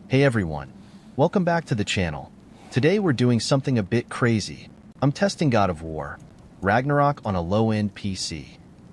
Hey everyone, welcome back to the channel. Today we're doing something a bit crazy. I'm testing God of War Ragnarök on a low-end PC.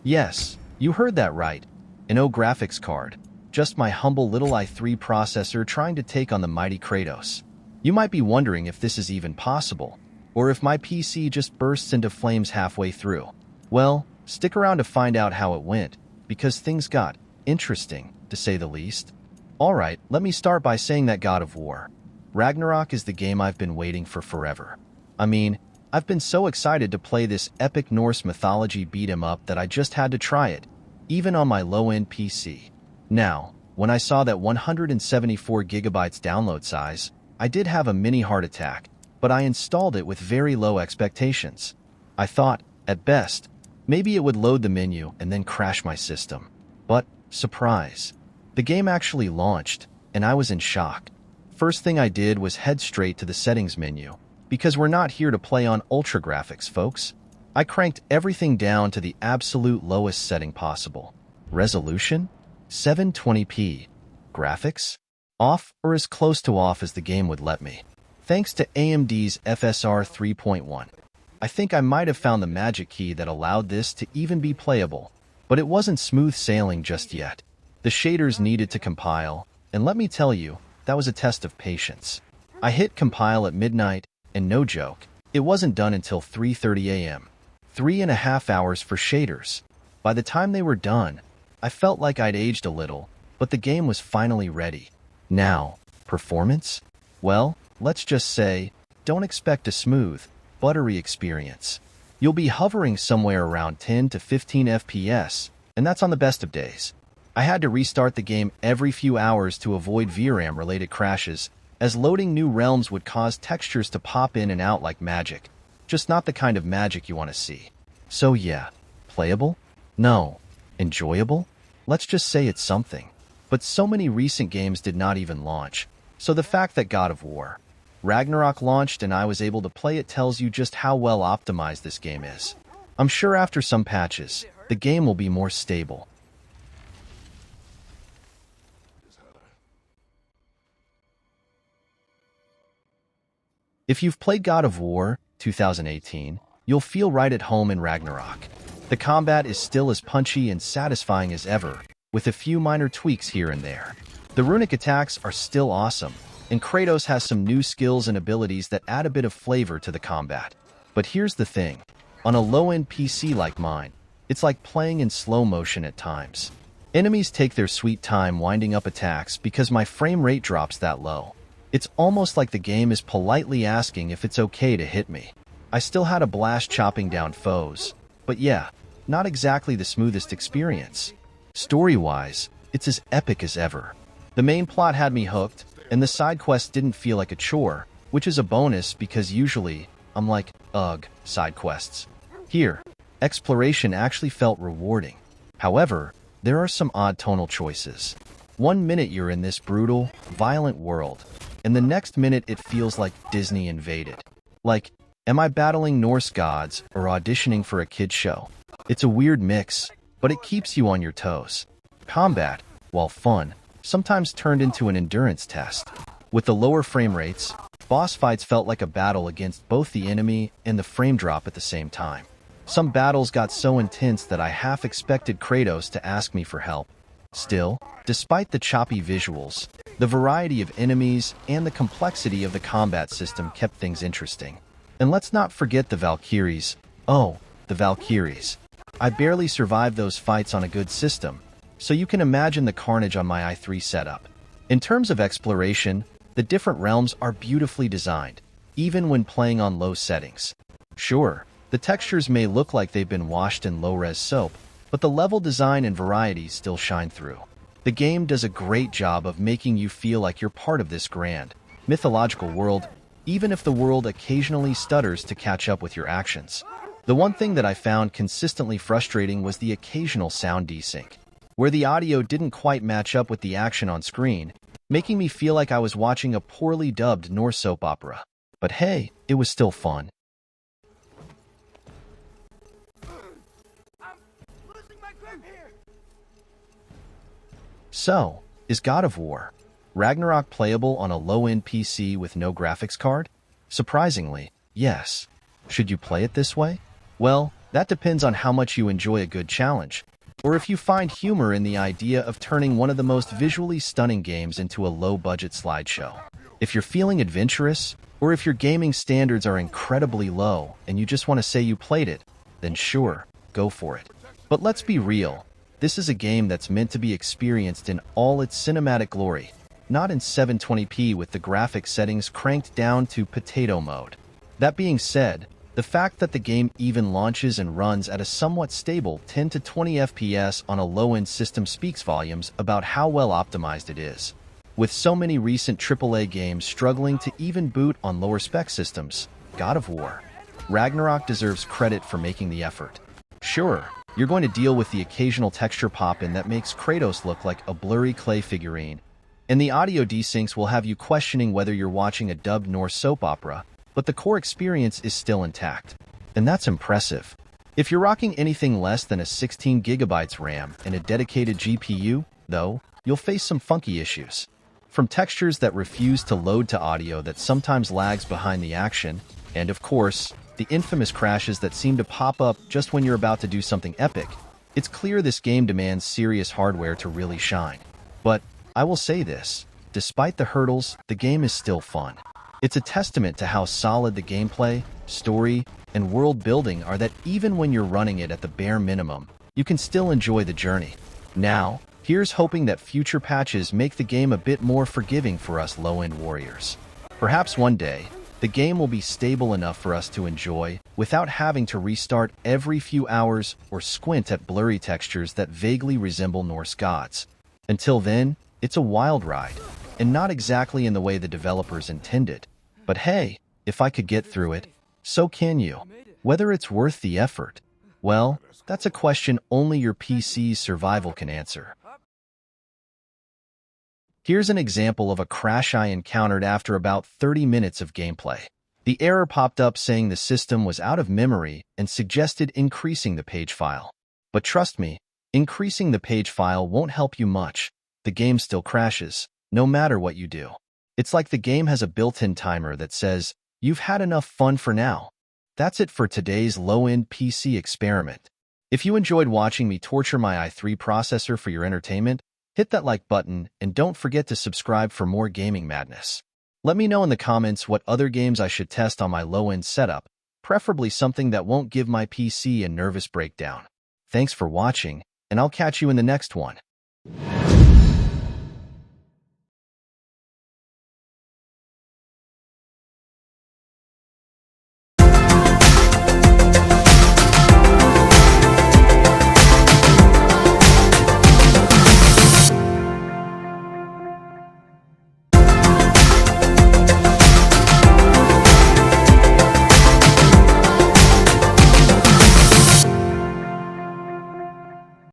Yes, you heard that right. An O graphics card. Just my humble little i3 processor trying to take on the mighty Kratos. You might be wondering if this is even possible, or if my PC just bursts into flames halfway through. Well, stick around to find out how it went, because things got interesting, to say the least. Alright, let me start by saying that God of War Ragnarök is the game I've been waiting for forever. I mean, I've been so excited to play this epic Norse mythology beat-em-up that I just had to try it, even on my low-end PC. Now, when I saw that 174 gigabytes download size, I did have a mini heart attack, but I installed it with very low expectations. I thought, at best, maybe it would load the menu and then crash my system. But, surprise. The game actually launched, and I was in shock. First thing I did was head straight to the settings menu, because we're not here to play on ultra graphics, folks. I cranked everything down to the absolute lowest setting possible. Resolution? 720p. Graphics? Off or as close to off as the game would let me. Thanks to AMD's FSR 3.1. I think I might have found the magic key that allowed this to even be playable, but it wasn't smooth sailing just yet. The shaders needed to compile, and let me tell you, that was a test of patience. I hit compile at midnight, and no joke, it wasn't done until 3:30 a.m. 3.5 hours for shaders. By the time they were done, I felt like I'd aged a little, but the game was finally ready. Now, performance? Well, let's just say, don't expect a smooth, buttery experience. You'll be hovering somewhere around 10 to 15 FPS, and that's on the best of days. I had to restart the game every few hours to avoid VRAM-related crashes, as loading new realms would cause textures to pop in and out like magic. Just not the kind of magic you want to see. So yeah, playable? No. Enjoyable? Let's just say it's something. But so many recent games did not even launch, so the fact that God of War Ragnarök launched and I was able to play it tells you just how well optimized this game is. I'm sure after some patches, the game will be more stable. If you've played God of War 2018, you'll feel right at home in Ragnarök. The combat is still as punchy and satisfying as ever, with a few minor tweaks here and there. The runic attacks are still awesome, and Kratos has some new skills and abilities that add a bit of flavor to the combat. But here's the thing. On a low-end PC like mine, it's like playing in slow motion at times. Enemies take their sweet time winding up attacks because my frame rate drops that low. It's almost like the game is politely asking if it's okay to hit me. I still had a blast chopping down foes, but yeah, not exactly the smoothest experience. Story-wise, it's as epic as ever. The main plot had me hooked, and the side quests didn't feel like a chore, which is a bonus because usually, I'm like, ugh, side quests. Here, exploration actually felt rewarding. However, there are some odd tonal choices. 1 minute you're in this brutal, violent world, and the next minute it feels like Disney invaded. Like, am I battling Norse gods or auditioning for a kid's show? It's a weird mix, but it keeps you on your toes. Combat, while fun, sometimes turned into an endurance test. With the lower frame rates, boss fights felt like a battle against both the enemy and the frame drop at the same time. Some battles got so intense that I half expected Kratos to ask me for help. Still, despite the choppy visuals, the variety of enemies and the complexity of the combat system kept things interesting. And let's not forget the Valkyries. Oh, the Valkyries. I barely survived those fights on a good system, so you can imagine the carnage on my i3 setup. In terms of exploration, the different realms are beautifully designed, even when playing on low settings. Sure, the textures may look like they've been washed in low-res soap, but the level design and variety still shine through. The game does a great job of making you feel like you're part of this grand, mythological world. even if the world occasionally stutters to catch up with your actions. The one thing that I found consistently frustrating was the occasional sound desync, where the audio didn't quite match up with the action on screen, making me feel like I was watching a poorly dubbed Norse soap opera. But hey, it was still fun. So, is God of War Ragnarök playable on a low-end PC with no graphics card? Surprisingly, yes. Should you play it this way? Well, that depends on how much you enjoy a good challenge, or if you find humor in the idea of turning one of the most visually stunning games into a low-budget slideshow. If you're feeling adventurous, or if your gaming standards are incredibly low and you just want to say you played it, then sure, go for it. But let's be real, this is a game that's meant to be experienced in all its cinematic glory, not in 720p with the graphics settings cranked down to potato mode. That being said, the fact that the game even launches and runs at a somewhat stable 10 to 20 FPS on a low-end system speaks volumes about how well optimized it is. With so many recent AAA games struggling to even boot on lower spec systems, God of War Ragnarök deserves credit for making the effort. Sure, you're going to deal with the occasional texture pop-in that makes Kratos look like a blurry clay figurine, and the audio desyncs will have you questioning whether you're watching a dubbed Norse soap opera, but the core experience is still intact. And that's impressive. If you're rocking anything less than a 16 gigabytes RAM and a dedicated GPU, though, you'll face some funky issues. From textures that refuse to load to audio that sometimes lags behind the action, and of course, the infamous crashes that seem to pop up just when you're about to do something epic, it's clear this game demands serious hardware to really shine. But I will say this, despite the hurdles, the game is still fun. It's a testament to how solid the gameplay, story, and world building are that even when you're running it at the bare minimum, you can still enjoy the journey. Now, here's hoping that future patches make the game a bit more forgiving for us low-end warriors. Perhaps one day, the game will be stable enough for us to enjoy without having to restart every few hours or squint at blurry textures that vaguely resemble Norse gods. Until then, it's a wild ride, and not exactly in the way the developers intended. But hey, if I could get through it, so can you. Whether it's worth the effort, well, that's a question only your PC's survival can answer. Here's an example of a crash I encountered after about 30 minutes of gameplay. The error popped up saying the system was out of memory and suggested increasing the page file. But trust me, increasing the page file won't help you much. The game still crashes, no matter what you do. It's like the game has a built-in timer that says, "You've had enough fun for now." That's it for today's low-end PC experiment. If you enjoyed watching me torture my i3 processor for your entertainment, hit that like button and don't forget to subscribe for more gaming madness. Let me know in the comments what other games I should test on my low-end setup, preferably something that won't give my PC a nervous breakdown. Thanks for watching, and I'll catch you in the next one.